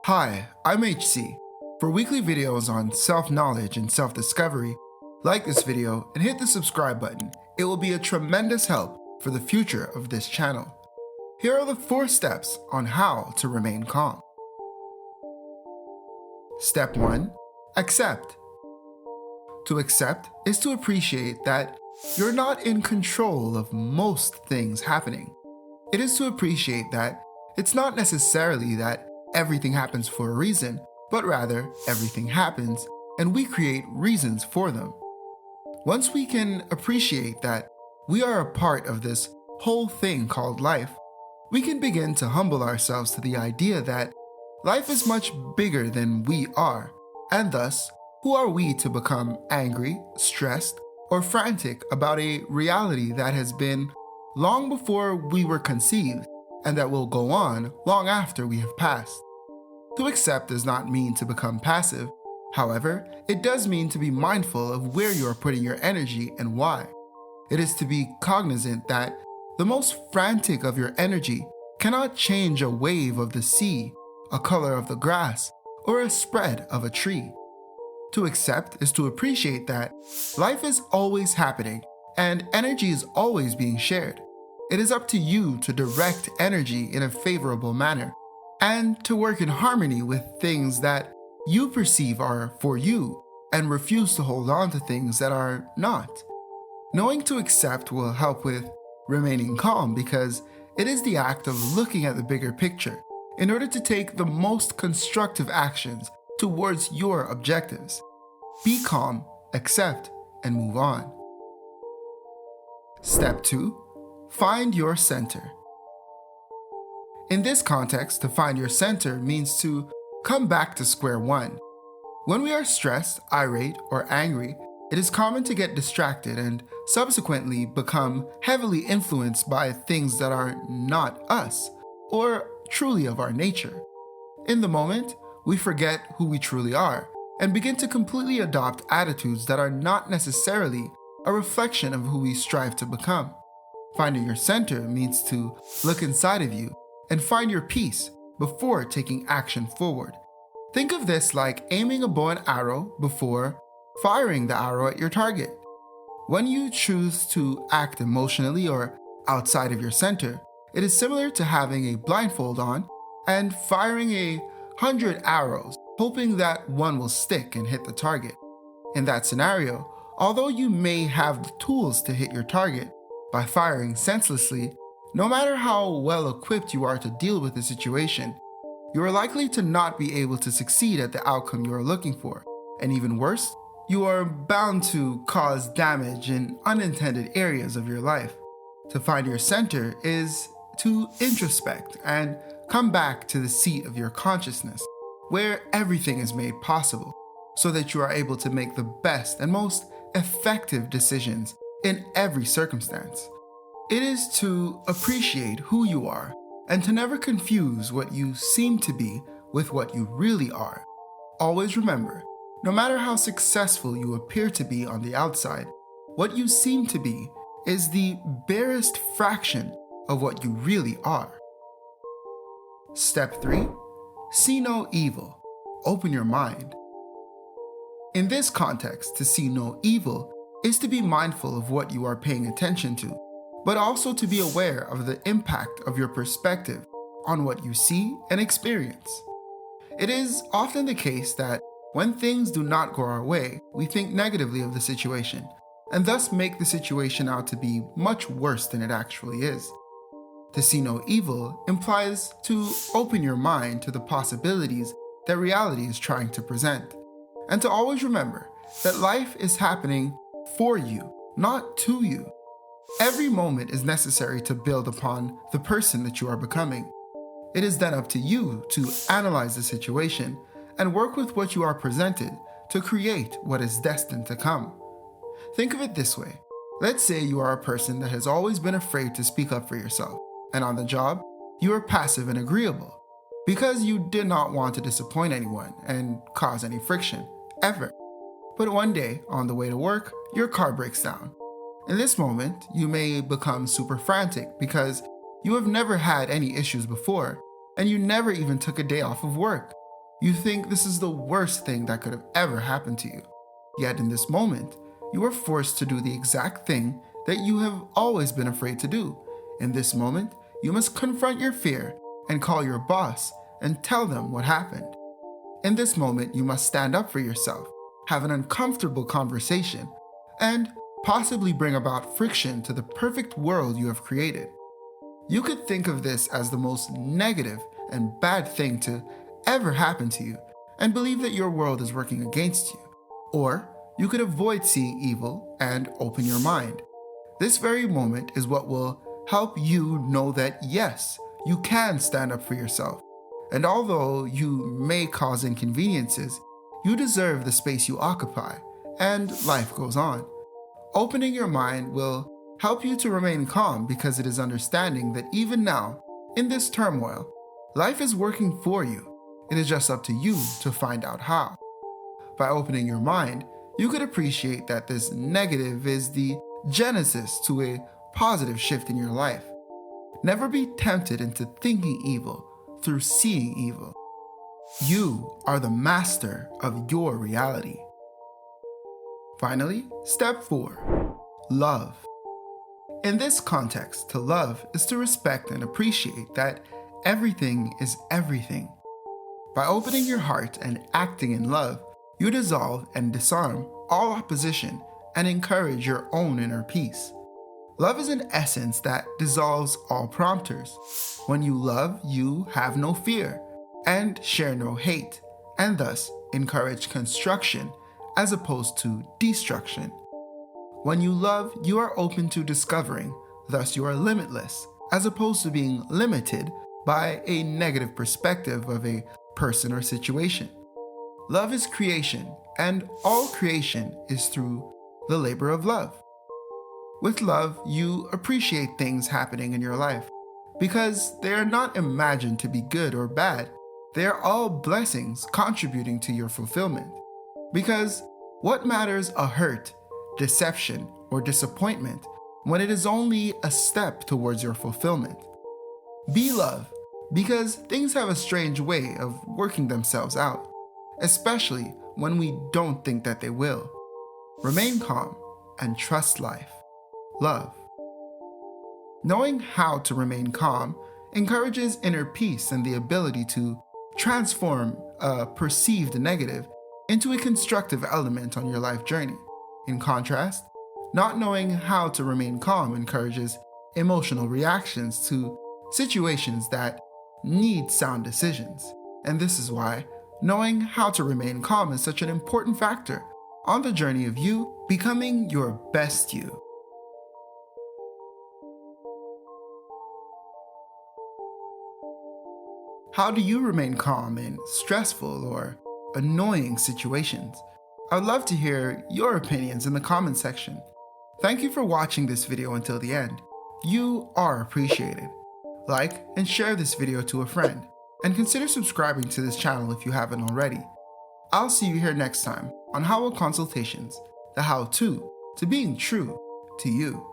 Hi, I'm HC. For weekly videos on self-knowledge and self-discovery, like this video and hit the subscribe button. It will be a tremendous help for the future of this channel. Here are the 4 steps on how to remain calm. Step 1. Accept. To accept is to appreciate that you're not in control of most things happening. It is to appreciate that it's not necessarily that everything happens for a reason, but rather everything happens and we create reasons for them. Once we can appreciate that we are a part of this whole thing called life, we can begin to humble ourselves to the idea that life is much bigger than we are, and thus, who are we to become angry, stressed, or frantic about a reality that has been long before we were conceived and that will go on long after we have passed? To accept does not mean to become passive. However, it does mean to be mindful of where you are putting your energy and why. It is to be cognizant that the most frantic of your energy cannot change a wave of the sea, a color of the grass, or a spread of a tree. To accept is to appreciate that life is always happening and energy is always being shared. It is up to you to direct energy in a favorable manner and to work in harmony with things that you perceive are for you and refuse to hold on to things that are not. Knowing to accept will help with remaining calm because it is the act of looking at the bigger picture in order to take the most constructive actions towards your objectives. Be calm, accept, and move on. Step 2. Find your center. In this context, to find your center means to come back to square one. When we are stressed, irate, or angry, it is common to get distracted and subsequently become heavily influenced by things that are not us or truly of our nature. In the moment, we forget who we truly are and begin to completely adopt attitudes that are not necessarily a reflection of who we strive to become. Finding your center means to look inside of you and find your peace before taking action forward. Think of this like aiming a bow and arrow before firing the arrow at your target. When you choose to act emotionally or outside of your center, it is similar to having a blindfold on and firing 100 arrows, hoping that one will stick and hit the target. In that scenario, although you may have the tools to hit your target by firing senselessly, no matter how well equipped you are to deal with the situation, you are likely to not be able to succeed at the outcome you are looking for. And even worse, you are bound to cause damage in unintended areas of your life. To find your center is to introspect and come back to the seat of your consciousness, where everything is made possible, so that you are able to make the best and most effective decisions in every circumstance. It is to appreciate who you are and to never confuse what you seem to be with what you really are. Always remember, no matter how successful you appear to be on the outside, what you seem to be is the barest fraction of what you really are. Step 3. See no evil. Open your mind. In this context, to see no evil is to be mindful of what you are paying attention to, but also to be aware of the impact of your perspective on what you see and experience. It is often the case that when things do not go our way, we think negatively of the situation, and thus make the situation out to be much worse than it actually is. To see no evil implies to open your mind to the possibilities that reality is trying to present, and to always remember that life is happening for you, not to you. Every moment is necessary to build upon the person that you are becoming. It is then up to you to analyze the situation and work with what you are presented to create what is destined to come. Think of it this way. Let's say you are a person that has always been afraid to speak up for yourself, and on the job, you are passive and agreeable because you did not want to disappoint anyone and cause any friction, ever. But one day, on the way to work, your car breaks down. In this moment, you may become super frantic because you have never had any issues before, and you never even took a day off of work. You think this is the worst thing that could have ever happened to you. Yet in this moment, you are forced to do the exact thing that you have always been afraid to do. In this moment, you must confront your fear and call your boss and tell them what happened. In this moment, you must stand up for yourself, have an uncomfortable conversation, and possibly bring about friction to the perfect world you have created. You could think of this as the most negative and bad thing to ever happen to you and believe that your world is working against you. Or you could avoid seeing evil and open your mind. This very moment is what will help you know that yes, you can stand up for yourself. And although you may cause inconveniences, you deserve the space you occupy, and life goes on. Opening your mind will help you to remain calm because it is understanding that even now, in this turmoil, life is working for you. It is just up to you to find out how. By opening your mind, you could appreciate that this negative is the genesis to a positive shift in your life. Never be tempted into thinking evil through seeing evil. You are the master of your reality. Finally, step 4, love. In this context, to love is to respect and appreciate that everything is everything. By opening your heart and acting in love, you dissolve and disarm all opposition and encourage your own inner peace. Love is an essence that dissolves all prompters. When you love, you have no fear and share no hate, and thus encourage construction as opposed to destruction. When you love, you are open to discovering, thus you are limitless, as opposed to being limited by a negative perspective of a person or situation. Love is creation, and all creation is through the labor of love. With love, you appreciate things happening in your life because they are not imagined to be good or bad. They are all blessings contributing to your fulfillment. Because what matters a hurt, deception, or disappointment when it is only a step towards your fulfillment? Be love, because things have a strange way of working themselves out, especially when we don't think that they will. Remain calm and trust life. Love. Knowing how to remain calm encourages inner peace and the ability to transform a perceived negative into a constructive element on your life journey. In contrast, not knowing how to remain calm encourages emotional reactions to situations that need sound decisions. And this is why knowing how to remain calm is such an important factor on the journey of you becoming your best you. How do you remain calm in stressful or annoying situations? I would love to hear your opinions in the comment section. Thank you for watching this video until the end. You are appreciated. Like and share this video to a friend, and consider subscribing to this channel if you haven't already. I'll see you here next time on How Will Consultations, the how-to being true to you.